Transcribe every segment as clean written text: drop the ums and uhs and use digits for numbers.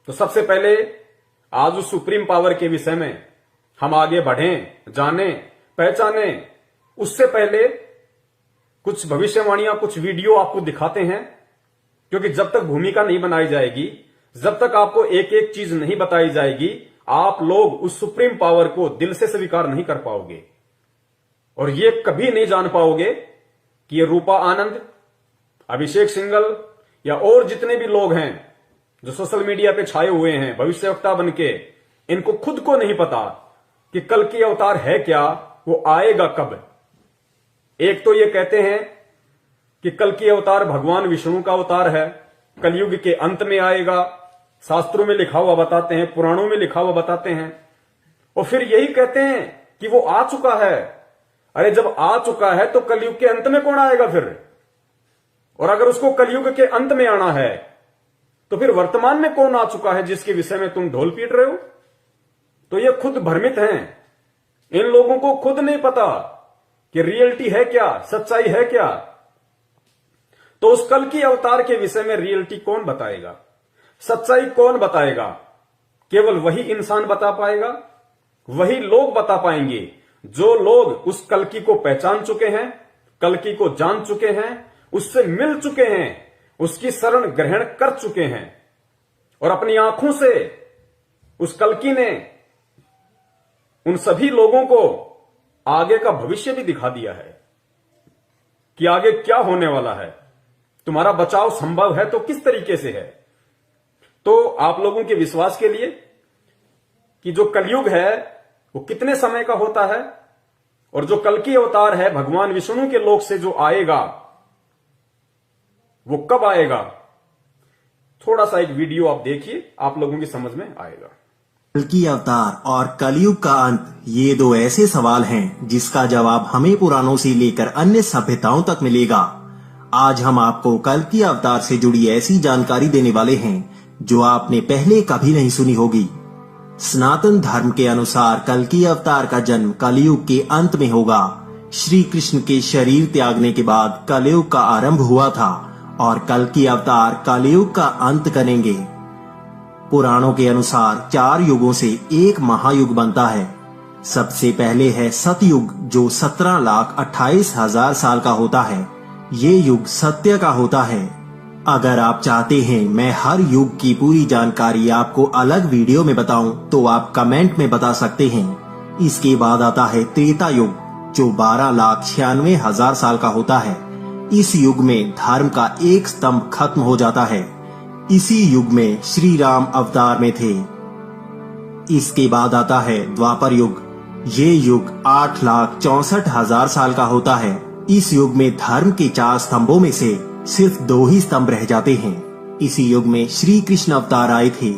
तो सबसे पहले आज उस सुप्रीम पावर के विषय में हम आगे बढ़ें, जाने, पहचाने, उससे पहले कुछ भविष्यवाणियां, कुछ वीडियो आपको दिखाते हैं। क्योंकि जब तक भूमिका नहीं बनाई जाएगी, जब तक आपको एक एक चीज नहीं बताई जाएगी, आप लोग उस सुप्रीम पावर को दिल से स्वीकार नहीं कर पाओगे और ये कभी नहीं जान पाओगे कि ये रूपा आनंद, अभिषेक सिंघल या और जितने भी लोग हैं जो सोशल मीडिया पे छाए हुए हैं भविष्यवक्ता बनके, इनको खुद को नहीं पता कि कल की अवतार है क्या, वो आएगा कब। एक तो ये कहते हैं कि कल की अवतार भगवान विष्णु का अवतार है, कलयुग के अंत में आएगा, शास्त्रों में लिखा हुआ बताते हैं, पुराणों में लिखा हुआ बताते हैं। और फिर यही कहते हैं कि वो आ चुका है। अरे जब आ चुका है तो कलयुग के अंत में कौन आएगा फिर? और अगर उसको कलयुग के अंत में आना है तो फिर वर्तमान में कौन आ चुका है जिसके विषय में तुम ढोल पीट रहे हो? तो ये खुद भ्रमित हैं। इन लोगों को खुद नहीं पता कि रियलिटी है क्या, सच्चाई है क्या। तो उस कल की अवतार के विषय में रियलिटी कौन बताएगा, सच्चाई कौन बताएगा? केवल वही इंसान बता पाएगा, वही लोग बता पाएंगे जो लोग उस कल्कि को पहचान चुके हैं, कल्कि को जान चुके हैं, उससे मिल चुके हैं, उसकी शरण ग्रहण कर चुके हैं और अपनी आंखों से उस कल्कि ने उन सभी लोगों को आगे का भविष्य भी दिखा दिया है कि आगे क्या होने वाला है। तुम्हारा बचाव संभव है तो किस तरीके से है? तो आप लोगों के विश्वास के लिए कि जो कलयुग है वो कितने समय का होता है और जो कल की अवतार है भगवान विष्णु के लोक से जो आएगा वो कब आएगा, थोड़ा सा एक वीडियो आप देखिए, आप लोगों की समझ में आएगा। कल की अवतार और कलयुग का अंत, ये दो ऐसे सवाल हैं जिसका जवाब हमें पुराणों से लेकर अन्य सभ्यताओं तक मिलेगा। आज हम आपको कल की अवतार से जुड़ी ऐसी जानकारी देने वाले हैं जो आपने पहले कभी नहीं सुनी होगी। सनातन धर्म के अनुसार कल की अवतार का जन्म कलयुग के अंत में होगा। श्री कृष्ण के शरीर त्यागने के बाद कलयुग का आरंभ हुआ था और कल की अवतार कलयुग का अंत करेंगे। पुराणों के अनुसार 4 युगों से एक महायुग बनता है। सबसे पहले है सतयुग जो 17,28,000 साल का होता है। ये युग सत्य का होता है। अगर आप चाहते हैं मैं हर युग की पूरी जानकारी आपको अलग वीडियो में बताऊं तो आप कमेंट में बता सकते हैं। इसके बाद आता है त्रेता युग जो 12,96,000 साल का होता है। इस युग में धर्म का एक स्तंभ खत्म हो जाता है। इसी युग में श्री राम अवतार में थे। इसके बाद आता है द्वापर युग। ये युग 8,64,000 साल का होता है। इस युग में धर्म के 4 स्तंभों में से सिर्फ 2 ही स्तंभ रह जाते हैं। इसी युग में श्री कृष्ण अवतार आए थे।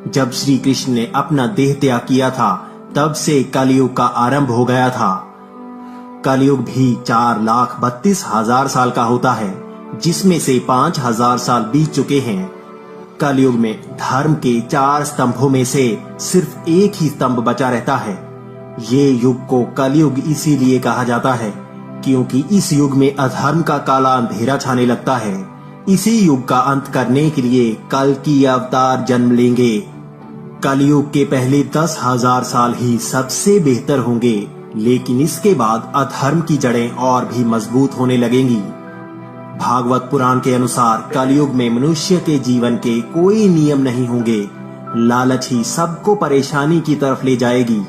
जब श्री कृष्ण ने अपना देह त्याग किया था तब से कलयुग का आरंभ हो गया था। कलयुग भी 4,32,000 साल का होता है जिसमें से 5,000 साल बीत चुके हैं। कलयुग में धर्म के 4 स्तंभों में से सिर्फ एक ही स्तंभ बचा रहता है। ये युग को कलयुग इसीलिए कहा जाता है क्योंकि इस युग में अधर्म का काला अंधेरा छाने लगता है। इसी युग का अंत करने के लिए कल की अवतार जन्म लेंगे। कलयुग के पहले 10,000 साल ही सबसे बेहतर होंगे, लेकिन इसके बाद अधर्म की जड़ें और भी मजबूत होने लगेंगी। भागवत पुराण के अनुसार कलयुग में मनुष्य के जीवन के कोई नियम नहीं होंगे। लालच ही सबको परेशानी की तरफ ले जाएगी।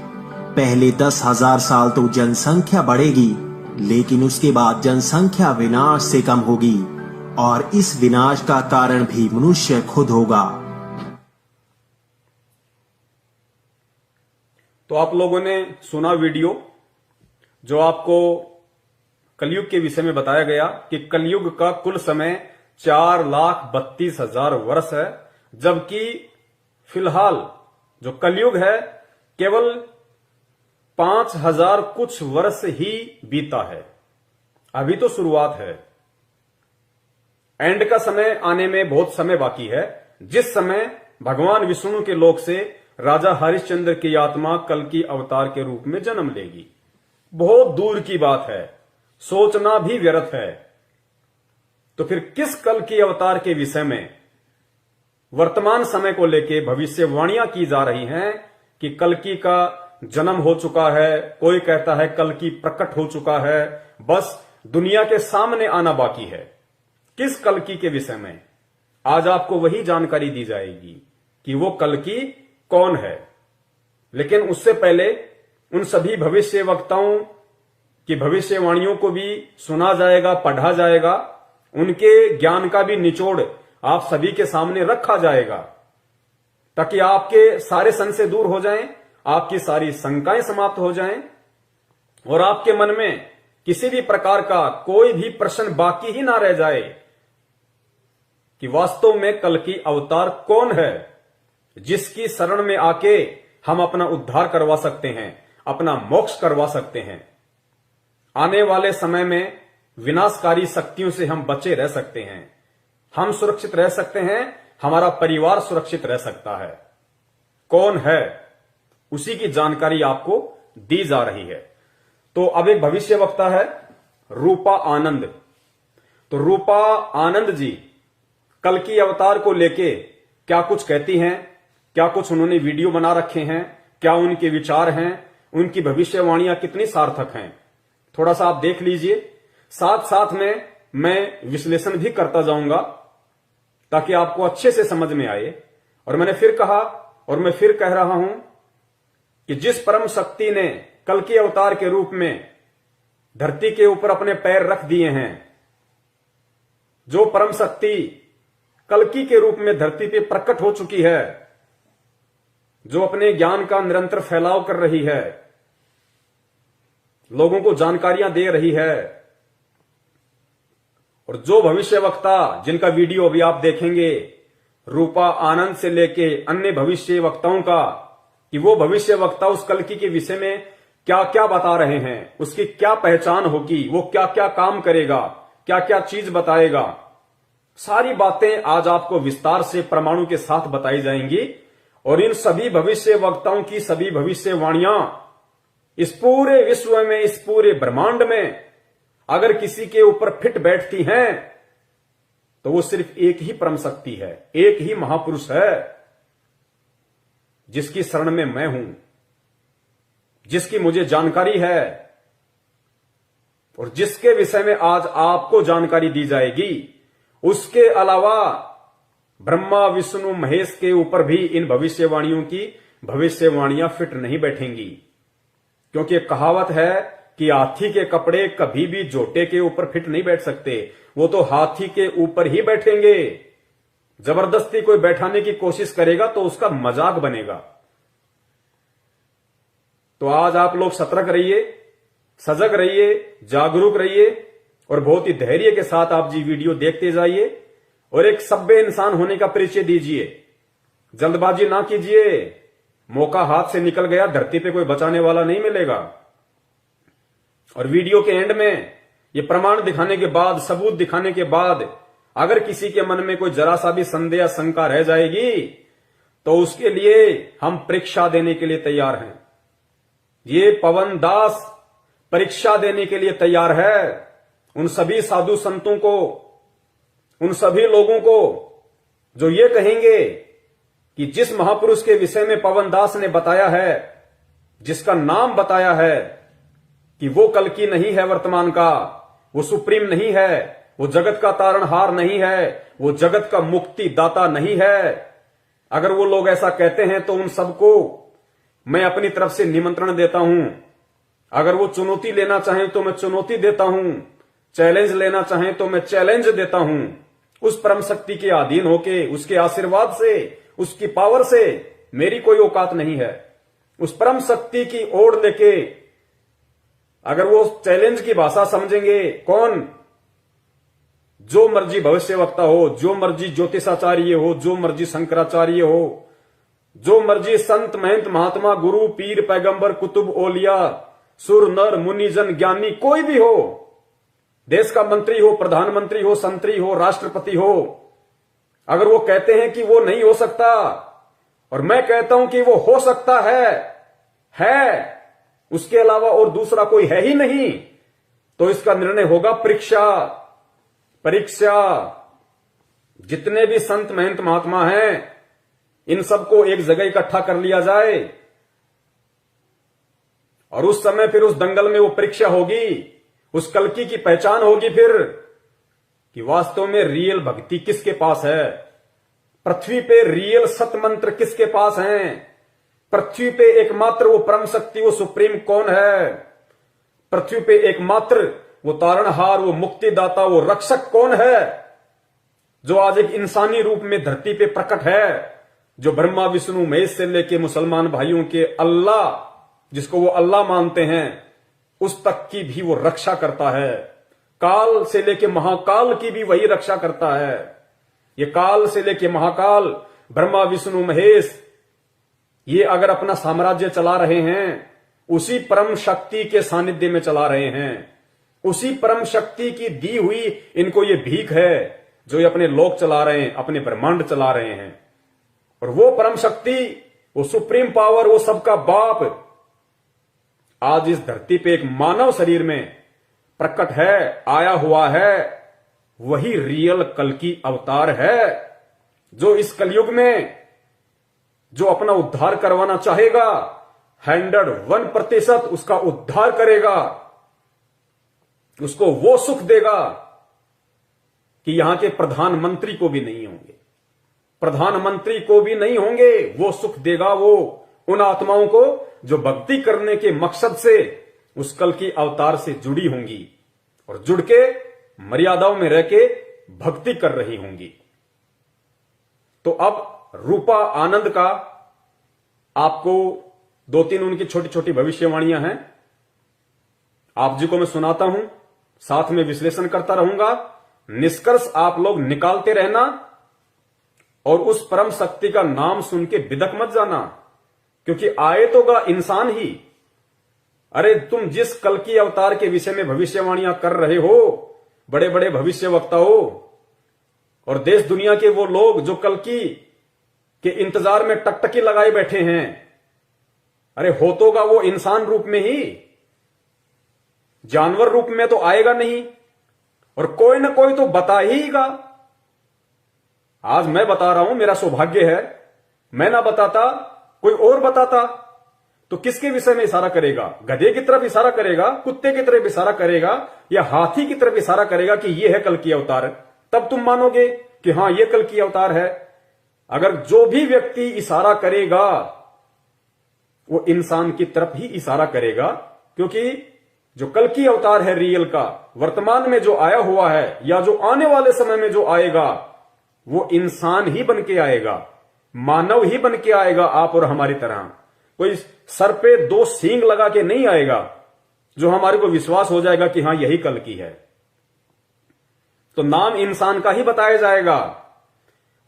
पहले 10,000 साल तो जनसंख्या बढ़ेगी, लेकिन उसके बाद जनसंख्या विनाश से कम होगी और इस विनाश का कारण भी मनुष्य खुद होगा। तो आप लोगों ने सुना वीडियो जो आपको कलयुग के विषय में बताया गया कि कलयुग का कुल समय 4,32,000 वर्ष है, जबकि फिलहाल जो कलयुग है केवल 5,000 कुछ वर्ष ही बीता है। अभी तो शुरुआत है। एंड का समय आने में बहुत समय बाकी है, जिस समय भगवान विष्णु के लोक से राजा हरिश्चंद्र की आत्मा कल की अवतार के रूप में जन्म लेगी। बहुत दूर की बात है, सोचना भी व्यर्थ है। तो फिर किस कल की अवतार के विषय में वर्तमान समय को लेके भविष्यवाणियां की जा रही हैं कि कल्कि का जन्म हो चुका है, कोई कहता है कल्कि प्रकट हो चुका है, बस दुनिया के सामने आना बाकी है। किस कल्कि के विषय में आज आपको वही जानकारी दी जाएगी कि वो कल्कि कौन है। लेकिन उससे पहले उन सभी भविष्य वक्ताओं की भविष्यवाणियों को भी सुना जाएगा, पढ़ा जाएगा, उनके ज्ञान का भी निचोड़ आप सभी के सामने रखा जाएगा, ताकि आपके सारे संशय दूर हो जाएं, आपकी सारी शंकाएं समाप्त हो जाएं और आपके मन में किसी भी प्रकार का कोई भी प्रश्न बाकी ही ना रह जाए कि वास्तव में कल्कि अवतार कौन है, जिसकी शरण में आके हम अपना उद्धार करवा सकते हैं, अपना मोक्ष करवा सकते हैं। आने वाले समय में विनाशकारी शक्तियों से हम बचे रह सकते हैं, हम सुरक्षित रह सकते हैं, हमारा परिवार सुरक्षित रह सकता है। कौन है, उसी की जानकारी आपको दी जा रही है। तो अब एक भविष्य वक्ता है रूपा आनंद। तो रूपा आनंद जी कल्कि अवतार को लेके क्या कुछ कहती हैं, क्या कुछ उन्होंने वीडियो बना रखे हैं, क्या उनके विचार हैं, उनकी भविष्यवाणियां कितनी सार्थक हैं, थोड़ा सा आप देख लीजिए। साथ साथ में मैं विश्लेषण भी करता जाऊंगा ताकि आपको अच्छे से समझ में आए। और मैंने फिर कहा और मैं फिर कह रहा हूं कि जिस परम शक्ति ने कल्कि अवतार के रूप में धरती के ऊपर अपने पैर रख दिए हैं, जो परम शक्ति कल्कि के रूप में धरती पे प्रकट हो चुकी है, जो अपने ज्ञान का निरंतर फैलाव कर रही है, लोगों को जानकारियां दे रही है, और जो भविष्य वक्ता जिनका वीडियो अभी आप देखेंगे रूपा आनंद से लेके अन्य भविष्य वक्ताओं का, कि वो भविष्य वक्ता उस कल्कि के विषय में क्या क्या बता रहे हैं, उसकी क्या पहचान होगी, वो क्या क्या काम करेगा, क्या क्या चीज बताएगा, सारी बातें आज आपको विस्तार से प्रमाणों के साथ बताई जाएंगी। और इन सभी भविष्य वक्ताओं की सभी भविष्यवाणियां इस पूरे विश्व में, इस पूरे ब्रह्मांड में अगर किसी के ऊपर फिट बैठती हैं तो वो सिर्फ एक ही परम शक्ति है, एक ही महापुरुष है, जिसकी शरण में मैं हूं, जिसकी मुझे जानकारी है और जिसके विषय में आज आपको जानकारी दी जाएगी। उसके अलावा ब्रह्मा विष्णु महेश के ऊपर भी इन भविष्यवाणियों की भविष्यवाणियां फिट नहीं बैठेंगी, क्योंकि एक कहावत है कि हाथी के कपड़े कभी भी जोटे के ऊपर फिट नहीं बैठ सकते, वो तो हाथी के ऊपर ही बैठेंगे। जबरदस्ती कोई बैठाने की कोशिश करेगा तो उसका मजाक बनेगा। तो आज आप लोग सतर्क रहिए, सजग रहिए, जागरूक रहिए और बहुत ही धैर्य के साथ आप जी वीडियो देखते जाइए और एक सभ्य इंसान होने का परिचय दीजिए। जल्दबाजी ना कीजिए, मौका हाथ से निकल गया, धरती पे कोई बचाने वाला नहीं मिलेगा। और वीडियो के एंड में ये प्रमाण दिखाने के बाद, सबूत दिखाने के बाद अगर किसी के मन में कोई जरा सा भी संदेह या शंका रह जाएगी तो उसके लिए हम परीक्षा देने के लिए तैयार हैं। ये पवन दास परीक्षा देने के लिए तैयार है उन सभी साधु संतों को, उन सभी लोगों को जो ये कहेंगे कि जिस महापुरुष के विषय में पवन दास ने बताया है, जिसका नाम बताया है कि वो कल्कि नहीं है वर्तमान का, वो सुप्रीम नहीं है, वो जगत का तारणहार नहीं है, वो जगत का मुक्ति दाता नहीं है, अगर वो लोग ऐसा कहते हैं तो उन सबको मैं अपनी तरफ से निमंत्रण देता हूं। अगर वो चुनौती लेना चाहें तो मैं चुनौती देता हूं, चैलेंज लेना चाहें तो मैं चैलेंज देता हूं। उस परम शक्ति के अधीन होके, उसके आशीर्वाद से, उसकी पावर से मेरी कोई औकात नहीं है। उस परम शक्ति की ओर लेके अगर वो चैलेंज की भाषा समझेंगे, कौन, जो मर्जी भविष्यवक्ता हो, जो मर्जी ज्योतिषाचार्य हो, जो मर्जी शंकराचार्य हो, जो मर्जी संत महंत महात्मा गुरु पीर पैगंबर कुतुब ओलिया सुर नर मुनि जन ज्ञानी कोई भी हो, देश का मंत्री हो, प्रधानमंत्री हो, संतरी हो, राष्ट्रपति हो, अगर वो कहते हैं कि वो नहीं हो सकता और मैं कहता हूं कि वो हो सकता है, उसके अलावा और दूसरा कोई है ही नहीं, तो इसका निर्णय होगा परीक्षा। जितने भी संत महंत महात्मा हैं, इन सबको एक जगह इकट्ठा कर लिया जाए और उस समय फिर उस दंगल में वो परीक्षा होगी, उस कल्कि की पहचान होगी फिर कि वास्तव में रियल भक्ति किसके पास है, पृथ्वी पे रियल सत मंत्र किसके पास हैं, पृथ्वी पे एकमात्र वो परम शक्ति, वो सुप्रीम कौन है, पृथ्वी पे एकमात्र वो तारणहार, वो मुक्तिदाता, वो रक्षक कौन है, जो आज एक इंसानी रूप में धरती पे प्रकट है, जो ब्रह्मा विष्णु महेश से लेके मुसलमान भाइयों के अल्लाह, जिसको वो अल्लाह मानते हैं, उस तक की भी वो रक्षा करता है। काल से लेके महाकाल की भी वही रक्षा करता है। ये काल से लेके महाकाल, ब्रह्मा विष्णु महेश, ये अगर अपना साम्राज्य चला रहे हैं, उसी परम शक्ति के सानिध्य में चला रहे हैं। उसी परम शक्ति की दी हुई इनको ये भीख है, जो ये अपने लोक चला रहे हैं, अपने ब्रह्मांड चला रहे हैं। और वो परम शक्ति, वो सुप्रीम पावर, वो सबका बाप आज इस धरती पे एक मानव शरीर में प्रकट है, आया हुआ है। वही रियल कल्कि अवतार है, जो इस कलयुग में जो अपना उद्धार करवाना चाहेगा, 101% उसका उद्धार करेगा, उसको वो सुख देगा कि यहां के प्रधानमंत्री को भी नहीं होंगे, प्रधानमंत्री को भी नहीं होंगे। वो सुख देगा वो उन आत्माओं को जो भक्ति करने के मकसद से उस कल्कि अवतार से जुड़ी होंगी और जुड़ के मर्यादाओं में रह के भक्ति कर रही होंगी। तो अब रूपा आनंद का आपको 2-3 उनकी छोटी छोटी भविष्यवाणियां हैं, आप जी को मैं सुनाता हूं, साथ में विश्लेषण करता रहूंगा। निष्कर्ष आप लोग निकालते रहना और उस परम शक्ति का नाम सुन के बिदक मत जाना, क्योंकि आए तो गा इंसान ही। अरे तुम जिस कल्कि अवतार के विषय में भविष्यवाणियां कर रहे हो, बड़े बड़े भविष्य वक्ता हो और देश दुनिया के वो लोग जो कल्कि के इंतजार में टकटकी लगाए बैठे हैं, अरे हो तो गा वो इंसान रूप में ही, जानवर रूप में तो आएगा नहीं, और कोई ना कोई तो बता हीगा। आज मैं बता रहा हूं, मेरा सौभाग्य है, मैं ना बताता कोई और बताता, तो किसके विषय में इशारा करेगा? गधे की तरफ इशारा करेगा, कुत्ते की तरफ इशारा करेगा, या हाथी की तरफ इशारा करेगा कि यह है कल्कि अवतार? तब तुम मानोगे कि हां यह कल्कि अवतार है। अगर जो भी व्यक्ति इशारा करेगा वो इंसान की तरफ ही इशारा करेगा, क्योंकि जो कल्कि अवतार है रियल का, वर्तमान में जो आया हुआ है या जो आने वाले समय में जो आएगा, वो इंसान ही बन के आएगा, मानव ही बन के आएगा, आप और हमारी तरह। कोई सर पे 2 सींग लगा के नहीं आएगा जो हमारे को विश्वास हो जाएगा कि हां यही कल्कि है। तो नाम इंसान का ही बताया जाएगा।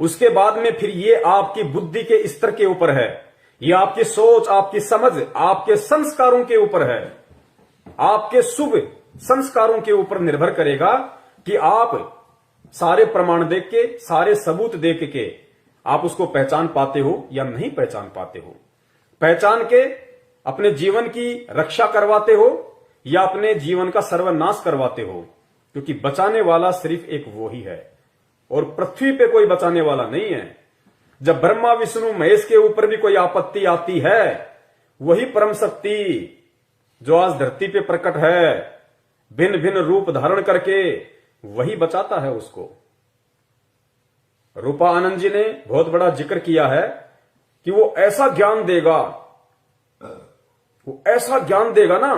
उसके बाद में फिर ये आपकी बुद्धि के स्तर के ऊपर है, ये आपकी सोच, आपकी समझ, आपके संस्कारों के ऊपर है, आपके शुभ संस्कारों के ऊपर निर्भर करेगा कि आप सारे प्रमाण देख के, सारे सबूत देख के आप उसको पहचान पाते हो या नहीं पहचान पाते हो। पहचान के अपने जीवन की रक्षा करवाते हो या अपने जीवन का सर्वनाश करवाते हो, क्योंकि बचाने वाला सिर्फ एक वो ही है और पृथ्वी पे कोई बचाने वाला नहीं है। जब ब्रह्मा विष्णु महेश के ऊपर भी कोई आपत्ति आती है, वही परम शक्ति जो आज धरती पे प्रकट है, भिन्न भिन्न रूप धारण करके, वही बचाता है उसको। रूपा आनंद जी ने बहुत बड़ा जिक्र किया है कि वो ऐसा ज्ञान देगा, वो ऐसा ज्ञान देगा ना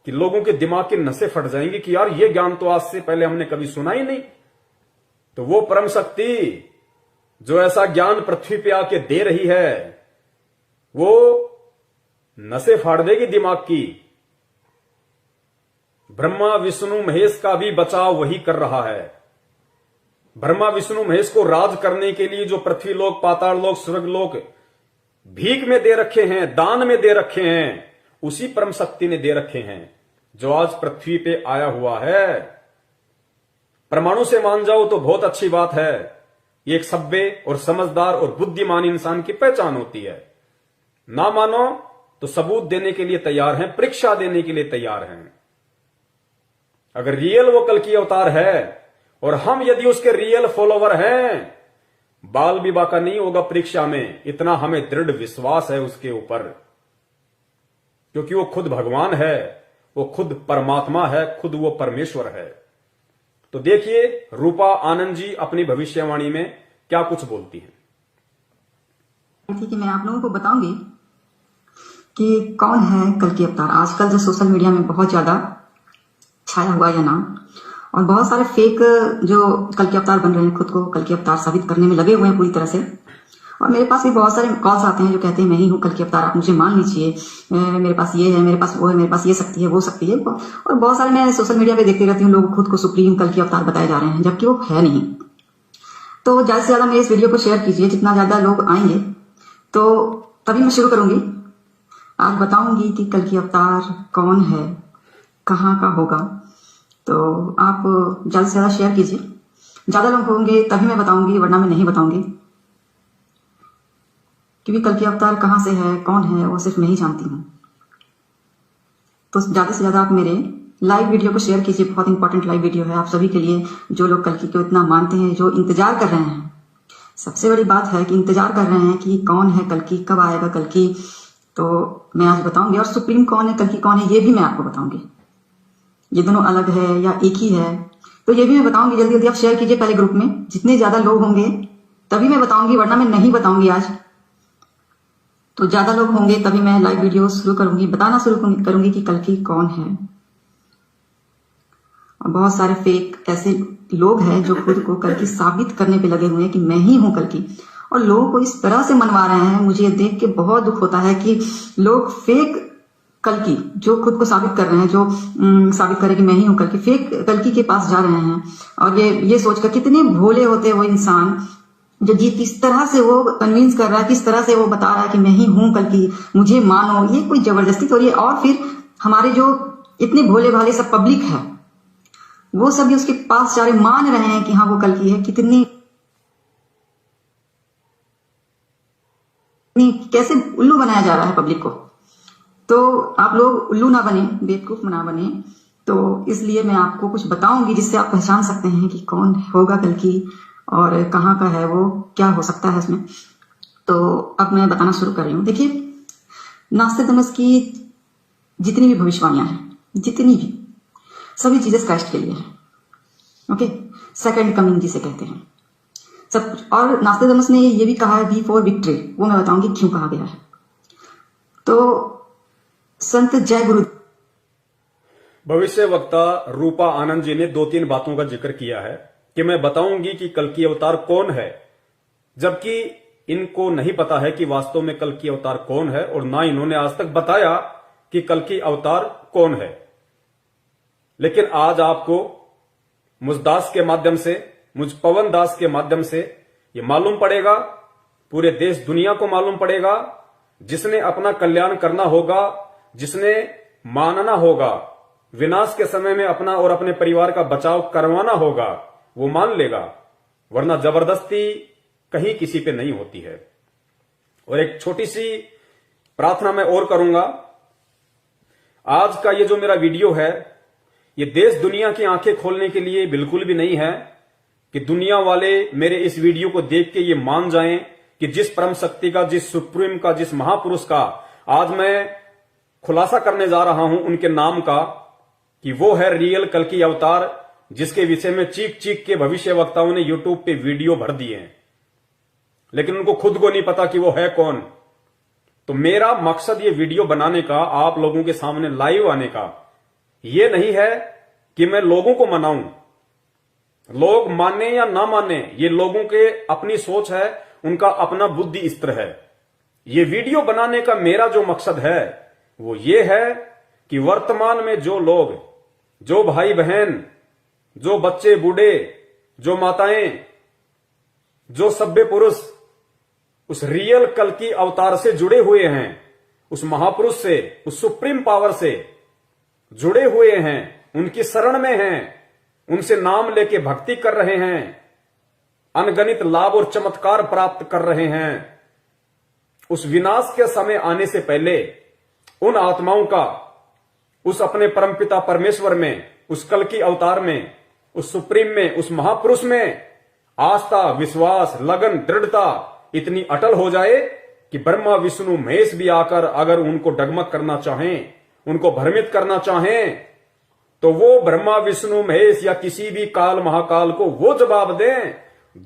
कि लोगों के दिमाग की नसें फट जाएंगी कि यार ये ज्ञान तो आज से पहले हमने कभी सुना ही नहीं। तो वो परम शक्ति जो ऐसा ज्ञान पृथ्वी पे आके दे रही है, वो नसें फाड़ देगी दिमाग की। ब्रह्मा विष्णु महेश का भी बचाव वही कर रहा है। ब्रह्मा विष्णु महेश को राज करने के लिए जो पृथ्वी लोक, पाताल लोक, स्वर्ग लोक भीख में दे रखे हैं, दान में दे रखे हैं, उसी परम शक्ति ने दे रखे हैं जो आज पृथ्वी पे आया हुआ है। परमाणु से मान जाओ तो बहुत अच्छी बात है, ये एक सभ्य और समझदार और बुद्धिमान इंसान की पहचान होती है। ना मानो तो सबूत देने के लिए तैयार हैं, परीक्षा देने के लिए तैयार हैं। अगर रियल वो कल्कि अवतार है, और हम यदि उसके रियल फॉलोवर हैं, बाल विवाह का नहीं होगा परीक्षा में, इतना हमें दृढ़ विश्वास है उसके ऊपर, क्योंकि वो खुद भगवान है, वो खुद परमात्मा है, खुद वो परमेश्वर है। तो देखिए रूपा आनंद जी अपनी भविष्यवाणी में क्या कुछ बोलती हैं। कि मैं आप लोगों को बताऊंगी कि कौन है कल की अवतार। आजकल जो सोशल मीडिया में बहुत ज्यादा छाया हुआ है नाम, और बहुत सारे फेक जो कल के अवतार बन रहे हैं, खुद को कल के अवतार साबित करने में लगे हुए हैं पूरी तरह से। और मेरे पास भी बहुत सारे कॉल्स आते हैं जो कहते हैं मैं ही हूँ कल के अवतार, आप मुझे मान लीजिए, मेरे पास ये है, मेरे पास वो है, मेरे पास ये शक्ति है, वो शक्ति है। और बहुत सारे मैं सोशल मीडिया पे देखती रहती हूँ, लोग खुद को सुप्रीम कल के अवतार बताए जा रहे हैं, जबकि वो है नहीं। तो ज्यादा से ज्यादा मेरे इस वीडियो को शेयर कीजिए, जितना ज्यादा लोग आएंगे तो तभी मैं शुरू करूंगी। आज बताऊंगी कि कल की अवतार कौन है, कहाँ का होगा। तो आप ज्यादा से ज्यादा शेयर कीजिए, ज्यादा लोग होंगे तभी मैं बताऊंगी, वरना मैं नहीं बताऊंगी, क्योंकि कल की अवतार कहाँ से है, कौन है, वो सिर्फ मैं ही जानती हूँ। तो ज्यादा से ज्यादा आप मेरे लाइव वीडियो को शेयर कीजिए, बहुत इंपॉर्टेंट लाइव वीडियो है आप सभी के लिए, जो लोग कल की को इतना मानते हैं, जो इंतजार कर रहे हैं। सबसे बड़ी बात है कि इंतजार कर रहे हैं कि कौन है कल की, कब आएगा कल की। तो मैं आज बताऊंगी, और सुप्रीम कौन है, कल की कौन है, ये भी मैं आपको बताऊंगी। ये दोनों अलग है या एक ही है, तो ये भी मैं बताऊंगी। जल्दी जल्दी आप शेयर कीजिए पहले ग्रुप में, जितने ज्यादा लोग होंगे तभी मैं बताऊंगी, वरना मैं नहीं बताऊंगी आज। तो ज्यादा लोग होंगे तभी मैं लाइव वीडियो शुरू करूंगी, बताना शुरू करूंगी कि कल की कौन है। और बहुत सारे फेक ऐसे लोग हैं जो खुद को कल की साबित करने पे लगे हुए हैं कि मैं ही हूं कल की, और लोगों को इस तरह से मनवा रहे हैं। मुझे ये देख के बहुत दुख होता है कि लोग फेक कल की जो खुद को साबित कर रहे हैं, जो साबित करे कि मैं ही हूं कल की, फेक कल की के पास जा रहे हैं। और ये सोचकर कितने भोले होते हैं वो इंसान, जो जी किस तरह से वो कन्विंस कर रहा है, किस तरह से वो बता रहा है कि मैं ही हूं कल की, मुझे मानो। ये कोई जबरदस्ती तो ये, और फिर हमारे जो इतने भोले भाले सब पब्लिक है, वो सब भी उसके पास जा रहे, मान रहे हैं कि हाँ वो कल की है। कितनी कैसे उल्लू बनाया जा रहा है पब्लिक को। तो आप लोग उल्लू ना बने, बेवकूफ ना बने। तो इसलिए मैं आपको कुछ बताऊंगी जिससे आप पहचान सकते हैं कि कौन होगा कल की और कहाँ का है वो, क्या हो सकता है इसमें। तो अब मैं बताना शुरू कर रही हूँ। देखिए, नास्तिकदमस की जितनी भी भविष्यवाणियां हैं, जितनी भी, सभी जीसस क्राइस्ट के लिए है। ओके, सेकंड कमिंग जिसे कहते हैं सब कुछ। और नास्तिकदमस ने ये भी कहा है वी फॉर विक्ट्री, वो मैं बताऊंगी क्यों कहा गया है। तो संत जय गुरु भविष्य वक्ता रूपा आनंद जी ने 2-3 बातों का जिक्र किया है कि मैं बताऊंगी कि कल की अवतार कौन है, जबकि इनको नहीं पता है कि वास्तव में कल की अवतार कौन है, और ना इन्होंने आज तक बताया कि कल की अवतार कौन है। लेकिन आज आपको मुझदास के माध्यम से, मुझ पवन दास के माध्यम से ये मालूम पड़ेगा, पूरे देश दुनिया को मालूम पड़ेगा, जिसने अपना कल्याण करना होगा, जिसने मानना होगा, विनाश के समय में अपना और अपने परिवार का बचाव करवाना होगा, वो मान लेगा, वरना जबरदस्ती कहीं किसी पे नहीं होती है। और एक छोटी सी प्रार्थना मैं और करूंगा। आज का ये जो मेरा वीडियो है, ये देश दुनिया की आंखें खोलने के लिए बिल्कुल भी नहीं है कि दुनिया वाले मेरे इस वीडियो को देख के ये मान जाएं कि जिस परम शक्ति का, जिस सुप्रीम का, जिस महापुरुष का आज मैं खुलासा करने जा रहा हूं, उनके नाम का, कि वो है रियल कल की अवतार, जिसके विषय में चीख चीख के भविष्य वक्ताओं ने यूट्यूब पे वीडियो भर दिए हैं, लेकिन उनको खुद को नहीं पता कि वो है कौन। तो मेरा मकसद ये वीडियो बनाने का, आप लोगों के सामने लाइव आने का, ये नहीं है कि मैं लोगों को मनाऊं। लोग माने या ना माने, ये लोगों के अपनी सोच है, उनका अपना बुद्धि स्तर है। ये वीडियो बनाने का मेरा जो मकसद है वो ये है कि वर्तमान में जो लोग, जो भाई बहन, जो बच्चे बूढ़े, जो माताएं, जो सभ्य पुरुष उस रियल कल की अवतार से जुड़े हुए हैं, उस महापुरुष से, उस सुप्रीम पावर से जुड़े हुए हैं, उनकी शरण में हैं, उनसे नाम लेके भक्ति कर रहे हैं, अनगणित लाभ और चमत्कार प्राप्त कर रहे हैं, उस विनाश के समय आने से पहले उन आत्माओं का उस अपने परमपिता परमेश्वर में, उस कल की अवतार में उस सुप्रीम में, उस महापुरुष में आस्था, विश्वास, लगन, दृढ़ता इतनी अटल हो जाए कि ब्रह्मा, विष्णु, महेश भी आकर अगर उनको डगमग करना चाहें, उनको भ्रमित करना चाहें, तो वो ब्रह्मा, विष्णु, महेश या किसी भी काल महाकाल को वो जवाब दें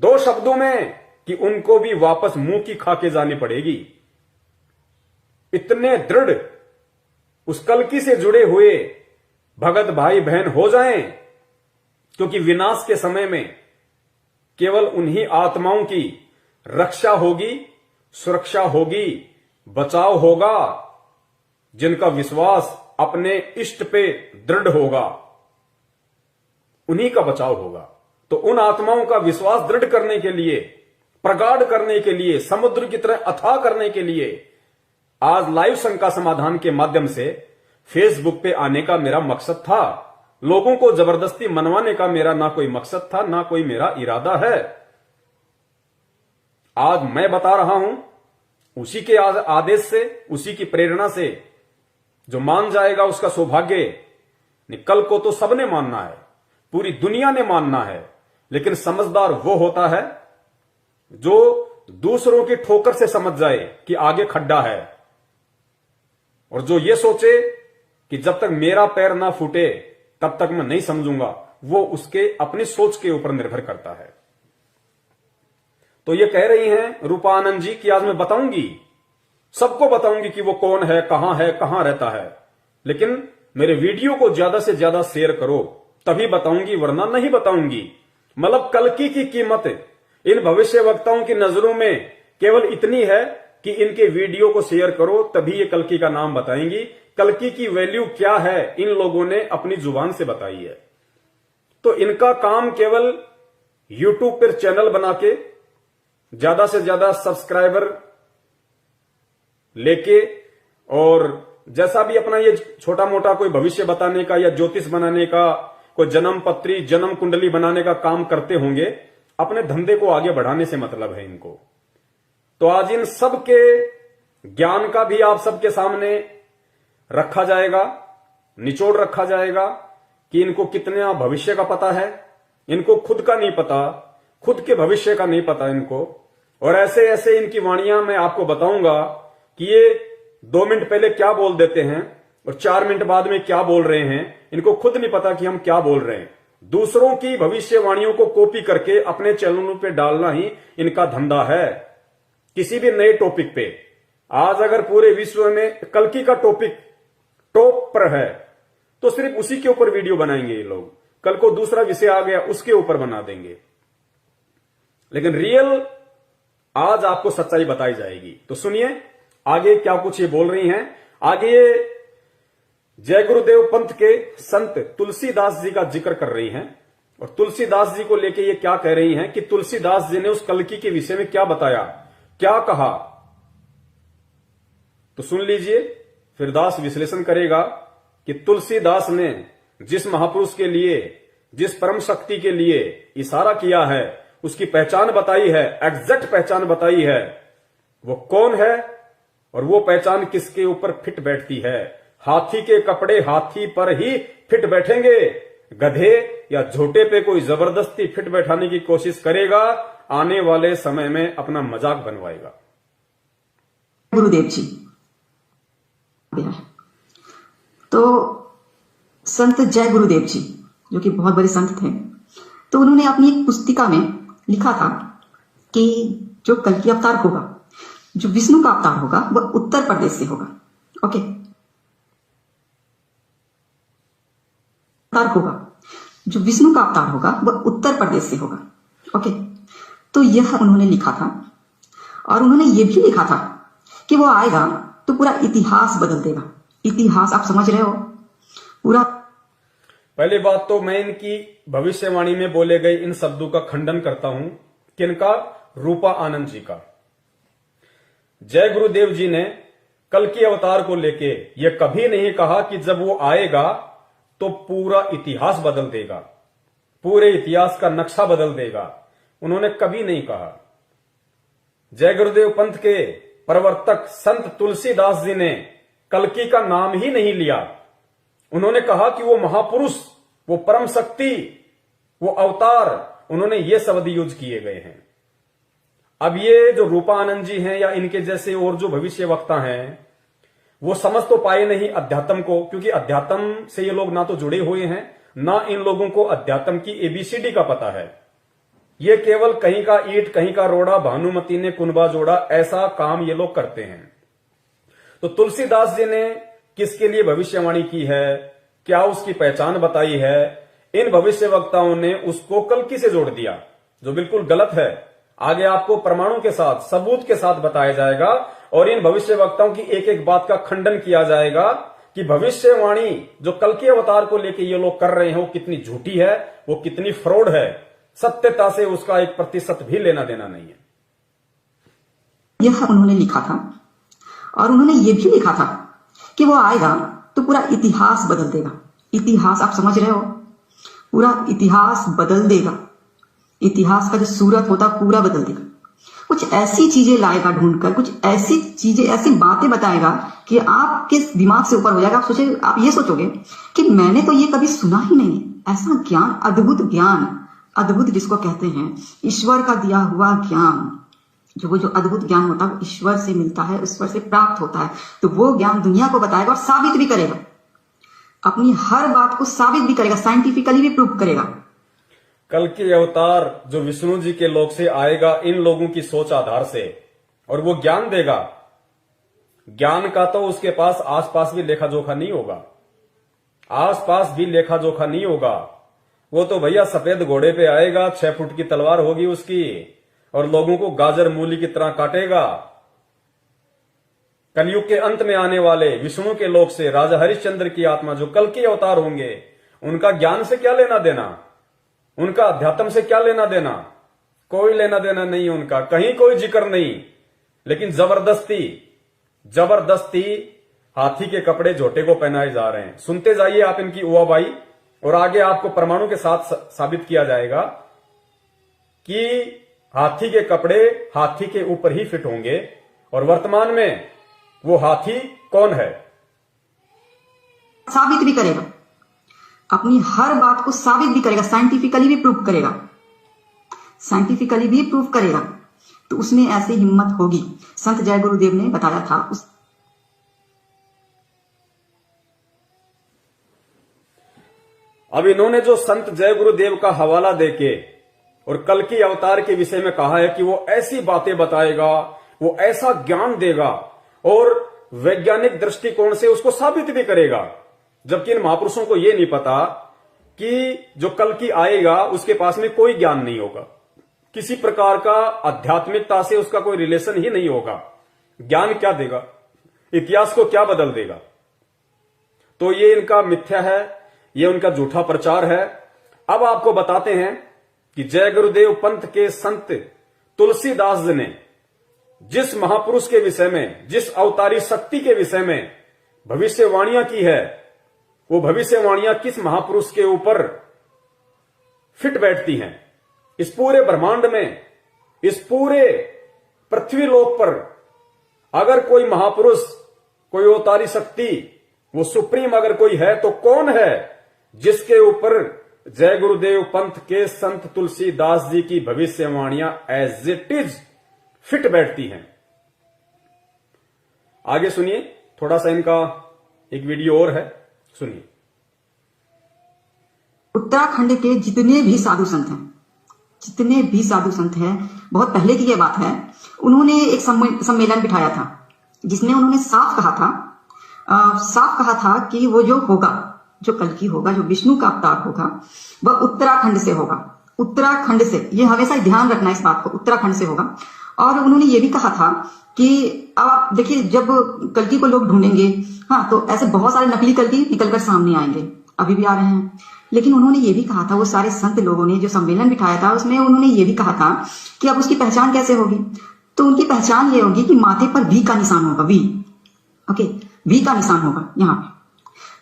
2 शब्दों में कि उनको भी वापस मुंह की खा के जानी पड़ेगी। इतने दृढ़ उस कल्कि से जुड़े हुए भगत भाई बहन हो जाएं, क्योंकि विनाश के समय में केवल उन्हीं आत्माओं की रक्षा होगी, सुरक्षा होगी, बचाव होगा जिनका विश्वास अपने इष्ट पे दृढ़ होगा, उन्हीं का बचाव होगा। तो उन आत्माओं का विश्वास दृढ़ करने के लिए, प्रगाढ़ करने के लिए, समुद्र की तरह अथाह करने के लिए आज लाइव शंका समाधान के माध्यम से फेसबुक पे आने का मेरा मकसद था। लोगों को जबरदस्ती मनवाने का मेरा ना कोई मकसद था, ना कोई मेरा इरादा है। आज मैं बता रहा हूं उसी के आदेश से, उसी की प्रेरणा से। जो मान जाएगा उसका सौभाग्य। कल को तो सबने मानना है, पूरी दुनिया ने मानना है, लेकिन समझदार वो होता है जो दूसरों की ठोकर से समझ जाए कि आगे खड्डा है, और जो ये सोचे कि जब तक मेरा पैर ना फूटे तब तक मैं नहीं समझूंगा, वो उसके अपनी सोच के ऊपर निर्भर करता है। तो ये कह रही हैं रूपा आनंद जी कि आज मैं बताऊंगी, सबको बताऊंगी कि वो कौन है, कहां रहता है, लेकिन मेरे वीडियो को ज्यादा से ज्यादा शेयर करो तभी बताऊंगी, वरना नहीं बताऊंगी। मतलब कल्कि की कीमत इन भविष्य वक्ताओं की नजरों में केवल इतनी है कि इनके वीडियो को शेयर करो तभी ये कल्कि का नाम बताएंगी। कल्कि की वैल्यू क्या है इन लोगों ने अपनी जुबान से बताई है। तो इनका काम केवल यूट्यूब पर चैनल बना के ज्यादा से ज्यादा सब्सक्राइबर लेके, और जैसा भी अपना ये छोटा मोटा कोई भविष्य बताने का या ज्योतिष बनाने का, कोई जन्म पत्री, जन्म कुंडली बनाने का काम करते होंगे, अपने धंधे को आगे बढ़ाने से मतलब है इनको। तो आज इन सब के ज्ञान का भी आप सबके सामने रखा जाएगा, निचोड़ रखा जाएगा कि इनको कितना भविष्य का पता है। इनको खुद का नहीं पता, खुद के भविष्य का नहीं पता इनको। और ऐसे ऐसे इनकी वाणियां मैं आपको बताऊंगा कि ये 2 मिनट पहले क्या बोल देते हैं और 4 मिनट बाद में क्या बोल रहे हैं। इनको खुद नहीं पता कि हम क्या बोल रहे हैं। दूसरों की भविष्यवाणियों को कॉपी करके अपने चैनलों पे डालना ही इनका धंधा है। किसी भी नए टॉपिक पे आज अगर पूरे विश्व में कल्कि का टॉपिक टॉप पर है तो सिर्फ उसी के ऊपर वीडियो बनाएंगे ये लोग। कल को दूसरा विषय आ गया उसके ऊपर बना देंगे, लेकिन रियल आज आपको सच्चाई बताई जाएगी। तो सुनिए आगे क्या कुछ ये बोल रही हैं। आगे ये जय गुरुदेव पंथ के संत तुलसीदास जी का जिक्र कर रही हैं, और तुलसीदास जी को लेके ये क्या कह रही हैं कि तुलसीदास जी ने उस कल्कि के विषय में क्या बताया, क्या कहा। तो सुन लीजिए, फिर दास विश्लेषण करेगा कि तुलसीदास ने जिस महापुरुष के लिए, जिस परम शक्ति के लिए इशारा किया है, उसकी पहचान बताई है, एग्जैक्ट पहचान बताई है, वो कौन है और वो पहचान किसके ऊपर फिट बैठती है। हाथी के कपड़े हाथी पर ही फिट बैठेंगे, गधे या झोटे पे कोई जबरदस्ती फिट बैठाने की कोशिश करेगा, आने वाले समय में अपना मजाक बनवाएगा। गुरुदेव जी तो संत जय गुरुदेव जी जो कि बहुत बड़े संत थे, तो उन्होंने अपनी एक पुस्तिका में लिखा था कि जो कल्कि अवतार होगा, जो विष्णु का अवतार होगा, वह उत्तर प्रदेश से होगा। ओके, अवतार होगा, जो विष्णु का अवतार होगा वह उत्तर प्रदेश से होगा। ओके, तो यह उन्होंने लिखा था, और उन्होंने यह भी लिखा था कि वो आएगा तो पूरा इतिहास बदल देगा। इतिहास आप समझ रहे हो पूरा। पहली बात तो मैं इनकी भविष्यवाणी में बोले गए इन शब्दों का खंडन करता हूं। किनका? रूपा आनंद जी का। जय गुरुदेव जी ने कल्कि अवतार को लेके यह कभी नहीं कहा कि जब वो आएगा तो पूरा इतिहास बदल देगा, पूरे इतिहास का नक्शा बदल देगा। उन्होंने कभी नहीं कहा। जय गुरुदेव पंथ के प्रवर्तक संत तुलसीदास जी ने कल्कि का नाम ही नहीं लिया। उन्होंने कहा कि वो महापुरुष, वो परम शक्ति, वो अवतार, उन्होंने ये शब्द यूज किए गए हैं। अब ये जो रूपानंद जी हैं या इनके जैसे और जो भविष्य वक्ता हैं, वो समझ तो पाए नहीं अध्यात्म को, क्योंकि अध्यात्म से ये लोग ना तो जुड़े हुए हैं, ना इन लोगों को अध्यात्म की एबीसीडी का पता है। ये केवल कहीं का ईंट कहीं का रोड़ा, भानुमति ने कुनबा जोड़ा, ऐसा काम ये लोग करते हैं। तो तुलसीदास जी ने किसके लिए भविष्यवाणी की है, क्या उसकी पहचान बताई है, इन भविष्य वक्ताओं ने उसको कल्कि से जोड़ दिया, जो बिल्कुल गलत है। आगे आपको प्रमाणों के साथ, सबूत के साथ बताया जाएगा और इन भविष्य वक्ताओं की एक एक बात का खंडन किया जाएगा कि भविष्यवाणी जो कल्कि अवतार को लेकर ये लोग कर रहे हैं वो कितनी झूठी है, वो कितनी फ्रॉड है, सत्यता से उसका 1% भी लेना देना नहीं है। यह उन्होंने लिखा था और उन्होंने ये भी लिखा था कि वो आएगा तो पूरा इतिहास बदल देगा। इतिहास आप समझ रहे हो, पूरा इतिहास बदल देगा। इतिहास का जो सूरत होता पूरा बदल देगा। कुछ ऐसी चीजें लाएगा ढूंढकर, कुछ ऐसी चीजें, ऐसी बातें बताएगा कि आपके दिमाग से ऊपर हो जाएगा। आप ये सोचोगे कि मैंने तो ये कभी सुना ही नहीं। ऐसा ज्ञान, ज्ञान, अद्भुत जिसको कहते हैं, ईश्वर का दिया हुआ ज्ञान, जो अद्भुत ज्ञान होता है वो ईश्वर से मिलता है, ईश्वर से प्राप्त होता है। तो वो ज्ञान दुनिया को बताएगा और साबित भी करेगा, अपनी हर बात को साबित भी करेगा, साइंटिफिकली भी प्रूव करेगा। कल्कि अवतार जो विष्णु जी के लोक से आएगा इन लोगों की सोच आधार से, और वो ज्ञान देगा। ज्ञान का तो उसके पास आसपास भी लेखा जोखा नहीं होगा, आसपास भी लेखा जोखा नहीं होगा। वो तो भैया सफेद घोड़े पे आएगा, 6 फुट की तलवार होगी उसकी, और लोगों को गाजर मूली की तरह काटेगा। कलयुग के अंत में आने वाले विष्णु के लोक से राजा हरिश्चंद्र की आत्मा जो कल्कि अवतार होंगे, उनका ज्ञान से क्या लेना देना, उनका अध्यात्म से क्या लेना देना, कोई लेना देना नहीं उनका, कहीं कोई जिक्र नहीं। लेकिन जबरदस्ती हाथी के कपड़े झोटे को पहनाए जा रहे हैं। सुनते जाइए आप इनकी उवाबाई, और आगे आपको प्रमाणों के साथ साबित किया जाएगा कि हाथी के कपड़े हाथी के ऊपर ही फिट होंगे। और वर्तमान में वो हाथी कौन है, साबित भी करेगा, अपनी हर बात को साबित भी करेगा, साइंटिफिकली भी प्रूव करेगा, साइंटिफिकली भी प्रूव करेगा। तो उसमें ऐसी हिम्मत होगी। संत जय गुरुदेव ने बताया था अब इन्होंने जो संत जय गुरुदेव का हवाला देके और कल्कि अवतार के विषय में कहा है कि वो ऐसी बातें बताएगा, वो ऐसा ज्ञान देगा और वैज्ञानिक दृष्टिकोण से उसको साबित भी करेगा, जबकि इन महापुरुषों को यह नहीं पता कि जो कल्कि आएगा उसके पास में कोई ज्ञान नहीं होगा, किसी प्रकार का आध्यात्मिकता से उसका कोई रिलेशन ही नहीं होगा। ज्ञान क्या देगा, इतिहास को क्या बदल देगा। तो ये इनका मिथ्या है, ये उनका झूठा प्रचार है। अब आपको बताते हैं कि जय गुरुदेव पंथ के संत तुलसीदास जी ने जिस महापुरुष के विषय में, जिस अवतारी शक्ति के विषय में भविष्यवाणियां की है, वो भविष्यवाणियां किस महापुरुष के ऊपर फिट बैठती हैं। इस पूरे ब्रह्मांड में, इस पूरे पृथ्वी लोक पर अगर कोई महापुरुष, कोई अवतारी शक्ति, वो सुप्रीम अगर कोई है तो कौन है जिसके ऊपर जय गुरुदेव पंथ के संत तुलसीदास जी की भविष्यवाणियां एज इट इज फिट बैठती हैं। आगे सुनिए, थोड़ा सा इनका एक वीडियो और है, सुनिए। उत्तराखंड के जितने भी साधु संत हैं, जितने भी साधु संत हैं, बहुत पहले की ये बात है, उन्होंने एक सम्मेलन बिठाया था जिसमें उन्होंने साफ कहा था कि वो जो होगा, जो कल्कि होगा, जो विष्णु का अवतार होगा, वह उत्तराखंड से होगा। उत्तराखंड से, ये हमेशा ध्यान रखना इस बात को, उत्तराखंड से होगा। और उन्होंने ये भी कहा था कि अब आप देखिए, जब कल्कि को लोग ढूंढेंगे, हाँ, तो ऐसे बहुत सारे नकली कल्कि निकलकर सामने आएंगे, अभी भी आ रहे हैं। लेकिन उन्होंने ये भी कहा था, वो सारे संत लोगों ने जो सम्मेलन बिठाया था उसमें उन्होंने ये भी कहा था कि अब उसकी पहचान कैसे होगी। तो उनकी पहचान ये होगी कि माथे पर वी का निशान होगा, वी, ओके, वी का निशान होगा यहाँ पे।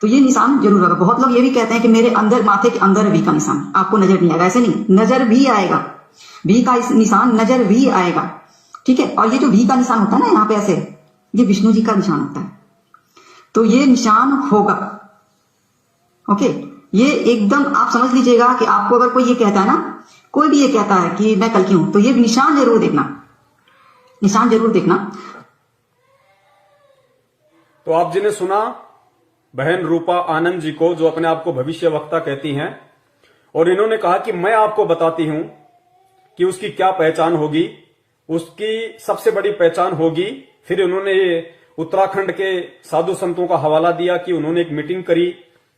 तो ये निशान जरूर होगा। बहुत लोग ये भी कहते हैं कि मेरे अंदर, माथे के अंदर वी का निशान आपको नजर नहीं आएगा। ऐसे नहीं, नजर भी आएगा, वी का इस निशान नजर भी आएगा, ठीक है। और ये जो वी का निशान होता है ना यहाँ पे ऐसे, ये विष्णु जी का निशान होता है। तो ये निशान होगा, ओके, ये एकदम आप समझ लीजिएगा कि आपको अगर कोई ये कहता है ना, कोई भी ये कहता है कि मैं कल की हूं, तो ये निशान जरूर देखना, निशान जरूर देखना। तो आप जिन्हें सुना बहन रूपा आनंद जी को, जो अपने आप को भविष्य वक्ता कहती हैं, और इन्होंने कहा कि मैं आपको बताती हूं कि उसकी क्या पहचान होगी, उसकी सबसे बड़ी पहचान होगी। फिर उन्होंने ये उत्तराखंड के साधु संतों का हवाला दिया कि उन्होंने एक मीटिंग करी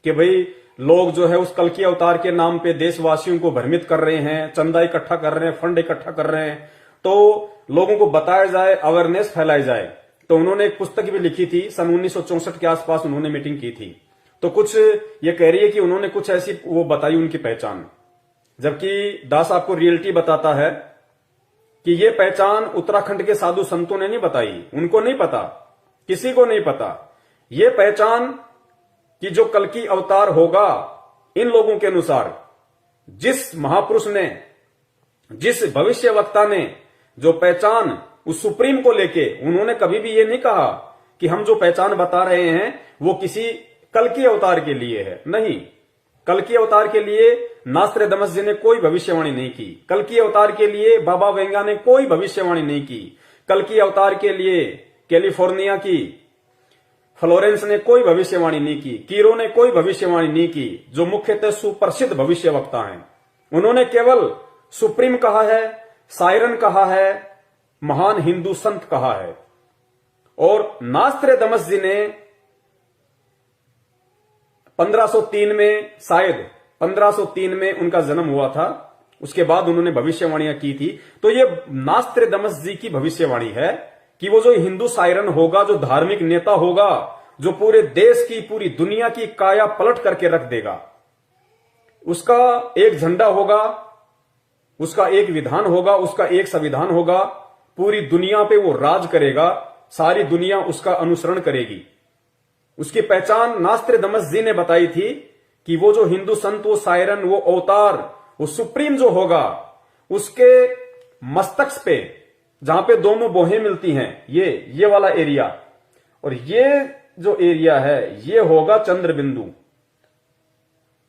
कि भाई लोग जो है उस कल्कि अवतार के नाम पे देशवासियों को भ्रमित कर रहे हैं, चंदा इकट्ठा कर रहे हैं, फंड इकट्ठा कर रहे हैं, तो लोगों को बताया जाए, अवेयरनेस फैलाई जाए। तो उन्होंने एक पुस्तक भी लिखी थी, सन 1964 के आसपास उन्होंने मीटिंग की थी। तो कुछ ये कह रही है कि उन्होंने कुछ ऐसी वो बताई उनकी पहचान, जबकि दास आपको रियलिटी बताता है कि ये पहचान उत्तराखंड के साधु संतों ने नहीं बताई, उनको नहीं पता, किसी को नहीं पता। ये पहचान कि जो कल्कि अवतार होगा, इन लोगों के अनुसार जिस महापुरुष ने, जिस भविष्य वक्ता ने जो पहचान उस सुप्रीम को लेके, उन्होंने कभी भी ये नहीं कहा कि हम जो पहचान बता रहे हैं वो किसी कल्कि अवतार के लिए है। नहीं, कल्कि अवतार के लिए नास्ट्रेडमस जी ने कोई भविष्यवाणी नहीं की, कल्कि अवतार के लिए बाबा वेंगा ने कोई भविष्यवाणी नहीं की, कल्कि अवतार के लिए कैलिफोर्निया की फ्लोरेंस ने कोई भविष्यवाणी नहीं की, कीरो ने कोई भविष्यवाणी नहीं की, जो मुख्यतः सुप्रसिद्ध भविष्य वक्ता हैं। उन्होंने केवल सुप्रीम कहा है, सायरन कहा है, महान हिंदू संत कहा है। और नास्ट्रेडमस जी ने 1503 में, शायद 1503 में उनका जन्म हुआ था, उसके बाद उन्होंने भविष्यवाणियां की थी। तो ये नास्ट्रेडमस जी की भविष्यवाणी है कि वो जो हिंदू सायरन होगा, जो धार्मिक नेता होगा, जो पूरे देश की, पूरी दुनिया की काया पलट करके रख देगा, उसका एक झंडा होगा, उसका एक विधान होगा, उसका एक संविधान होगा, पूरी दुनिया पे वो राज करेगा, सारी दुनिया उसका अनुसरण करेगी। उसकी पहचान नास्ट्रेडमस जी ने बताई थी कि वो जो हिंदू संत, वो सायरन, वो अवतार, वो सुप्रीम जो होगा, उसके मस्तक पे जहां पे दोनों बोहें मिलती हैं, ये वाला एरिया, और ये जो एरिया है ये होगा चंद्र बिंदु,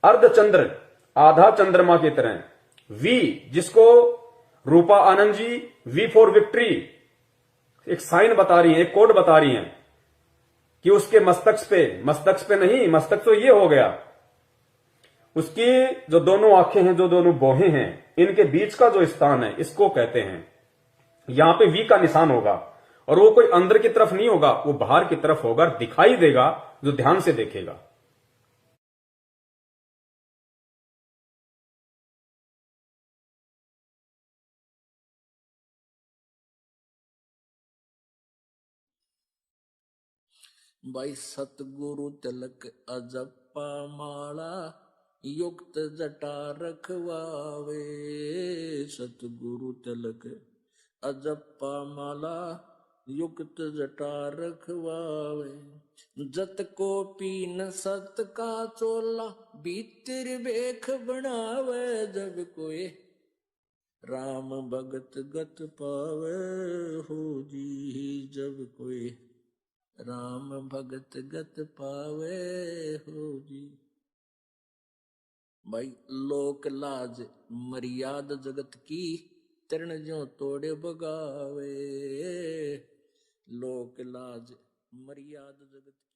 अर्धचंद्र, आधा चंद्रमा की तरह। वी, जिसको रूपा Anand ji we for victory एक साइन बता रही है, एक कोड बता रही है कि उसके मस्तक पे नहीं, मस्तक तो ये हो गया, उसकी जो दोनों आंखें हैं, जो दोनों बोहें हैं, इनके बीच का जो स्थान है, इसको कहते हैं, यहां पे वी का निशान होगा। और वो कोई अंदर की तरफ नहीं होगा, वो बाहर की तरफ होगा, दिखाई देगा जो ध्यान से देखेगा। भाई सतगुरु तिलक अजप्पा माला युक्त जटा रखवावे। सतगुरु तिलक अजप्पा माला युक्त जटा रखवावे। जत को पीन सत का चोला भीतर बेख बनावे। जब कोई राम भगत गत पावे हो जी। जब कोई राम भगत गत पावे हो जी। भाई लोक लाज मर्याद जगत की तरण जो तोड़े बगावे। लोक लाज मर्याद जगत की।